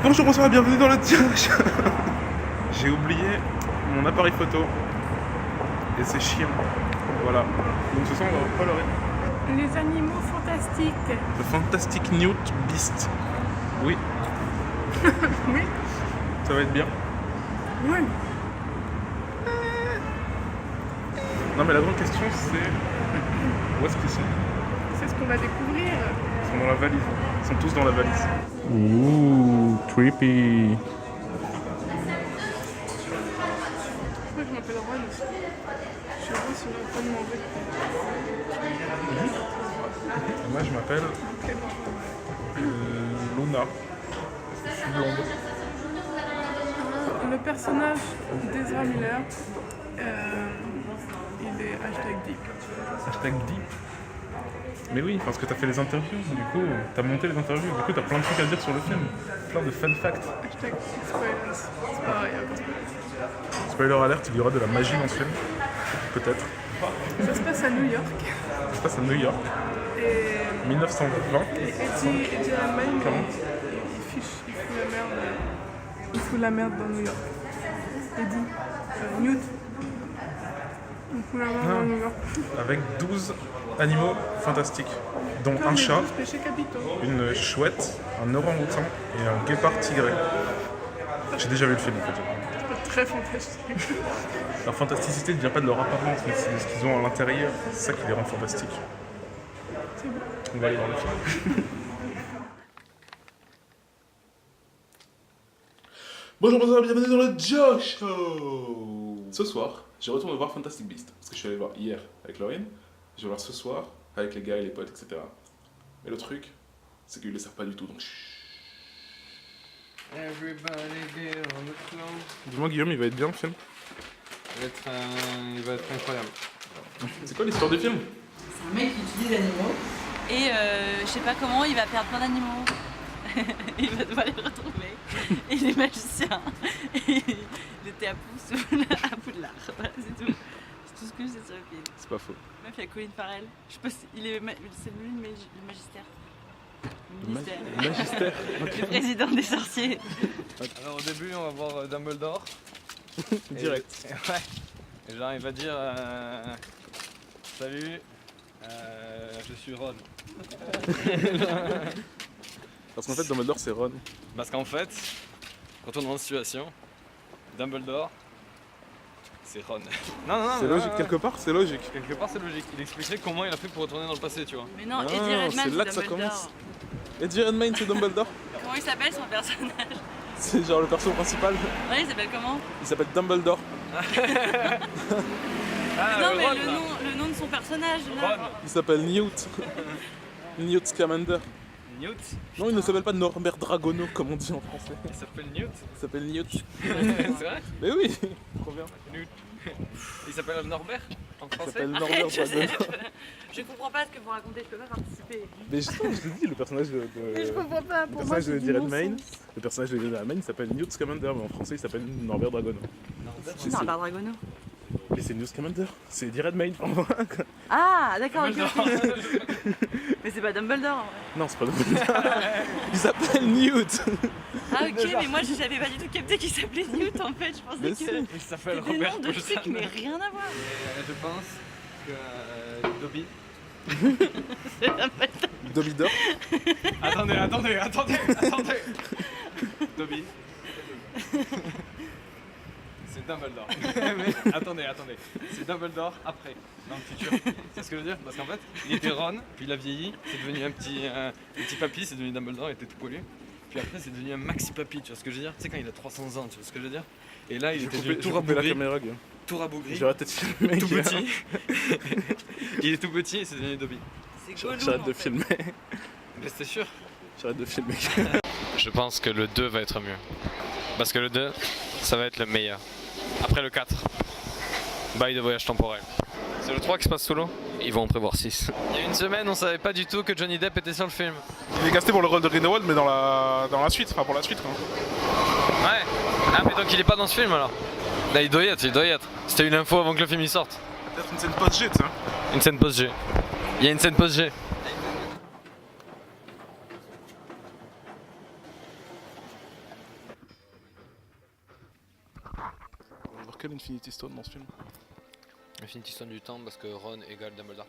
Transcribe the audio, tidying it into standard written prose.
Bonjour, bonsoir, bienvenue dans le tirage. J'ai oublié mon appareil photo et c'est chiant. Voilà. Donc ce soir on va colorer. Les animaux fantastiques. Le Fantastic Newt Beast. Oui. Oui. Ça va être bien. Oui. Non mais la grande question c'est où est-ce qu'ils sont? C'est ce qu'on va découvrir. Ils sont dans la valise. Ils sont tous dans la valise. Ouh, creepy. Je crois que je m'appelle Ron aussi. Je suis Ron si on est en train de manger. Et moi je m'appelle Luna. Je suis blonde. Le personnage d'Ezra Miller, il est hashtag deep. Hashtag deep. Mais oui, parce que t'as fait les interviews, du coup, t'as monté les interviews, du coup t'as plein de trucs à dire sur le film. Plein de fun facts. Hashtag spoilers. C'est pareil, aucun spoiler. Spoiler alert, il y aura de la magie dans ce film. Peut-être. Ça se passe à New York. Ça se passe à New York, Et 1920. Eddie Redmayne, Comment il fout la merde dans New York. Eddie, Newt, il fout la merde dans New York. Avec 12 animaux fantastiques, dont Comme un les chat, 12 péchés capitaux. une chouette, un orang-outan et un guépard tigré. J'ai déjà vu le film en fait. C'est pas très fantastique. Leur fantasticité ne vient pas de leur apparence, mais c'est de ce qu'ils ont à l'intérieur. C'est ça qui les rend fantastiques. C'est bon. On va aller voir le film. Bonjour, bonsoir, bienvenue dans le Josh Show. Ce soir, je retourne voir Fantastic Beast, parce que je suis allé le voir hier avec Laurine, je vais le voir ce soir avec les gars et les potes, etc. Mais le truc, c'est qu'ils ne le savent pas du tout, donc chut. Everybody get on the floor. Dis-moi Guillaume, il va être bien le film? Il va être incroyable. C'est quoi l'histoire du film? C'est un mec qui utilise les animaux. Et je sais pas comment, il va perdre plein d'animaux. Il va devoir les retrouver. Et il est magicien. Et il était à Poudlard. Voilà, c'est tout. C'est tout ce que je sais sur le film. C'est pas faux. Meuf, il y a Colin Farrell. Je sais pas si c'est lui le magistère. Le Magistère. Le président des sorciers. Alors au début on va voir Dumbledore. Direct. Ouais. Et genre il va dire salut, je suis Ron. Parce qu'en fait, Dumbledore, c'est Ron. Parce qu'en fait, quand on est en situation, Dumbledore, c'est Ron. Non, C'est logique, quelque part, c'est logique. Quelque part c'est logique. Il expliquerait comment il a fait pour retourner dans le passé, tu vois. Mais non, Ah, Eddie Redmayne, c'est là que ça Dumbledore. commence. Eddie Redmayne, c'est Dumbledore. Comment il s'appelle son personnage? C'est genre le perso principal. Ouais, il s'appelle comment? Il s'appelle Dumbledore. Ah, Non, mais Ron, le nom de son personnage là. Ron. Il s'appelle Newt. Newt Scamander. Newt. Non, il ne s'appelle pas Norbert Dragono comme on dit en français. Il s'appelle Newt. Il s'appelle Newt. C'est vrai? Mais oui, trop bien. Newt. Il s'appelle Norbert en Il français. s'appelle Norbert Arrête, Dragono. je comprends pas ce que vous racontez, je peux pas participer. Mais justement, je te dis, le personnage de. Mais je comprends pas, Le pour moi personnage de c'est Eddie du Redmayne, non-sens. le personnage de Eddie Redmayne, il s'appelle Newt Scamander, mais en français il s'appelle Norbert Dragono. Non, Norbert Dragono. Mais c'est Newt Scamander, c'est Eddie Redmayne. Ah, d'accord, ok. Mais c'est pas Dumbledore en vrai. Non, c'est pas Dumbledore. Il s'appelle Newt. Ah, ok, mais moi j'avais pas du tout capté qu'il s'appelait Newt en fait. Je pensais Mais que si. c'était Il s'appelle des Robert noms de Paulson. trucs, mais rien à voir. Je pense que Dobby. Dobby Dor. Attendez. Dobby. C'est Dumbledore. Mais attendez. C'est Dumbledore après, dans le futur. C'est ce que je veux dire? Parce qu'en fait, il était Ron, puis il a vieilli, c'est devenu un petit papy, c'est devenu Dumbledore, il était tout poilu. Puis après, c'est devenu un maxi papy, tu vois ce que je veux dire? Tu sais, quand il a 300 ans, tu vois ce que je veux dire? Et là, il était devenu tout la rabougri, caméra, Guillaume. J'aurais peut-être filmé. tout petit. Il est tout petit et c'est devenu Dobby. C'est Gollum. J'arrête en de fait. filmer. Mais c'était sûr. J'arrête de filmer. Je pense que le 2 va être mieux. Parce que le 2, ça va être le meilleur. Après le 4, bail de voyage temporel. C'est le 3 qui se passe sous l'eau. Ils vont en prévoir 6. Il y a une semaine, on savait pas du tout que Johnny Depp était sur le film. Il est casté pour le rôle de Grindelwald, mais dans la suite, enfin pour la suite. Hein. Ouais. Ah mais donc il est pas dans ce film alors? Là il doit y être. C'était une info avant que le film y sorte. Peut-être une scène post-G, tu sais. Une scène post-G. Il y a une scène post-G. quel Infinity Stone dans ce film? Infinity Stone du temps parce que Ron égale Dumbledore.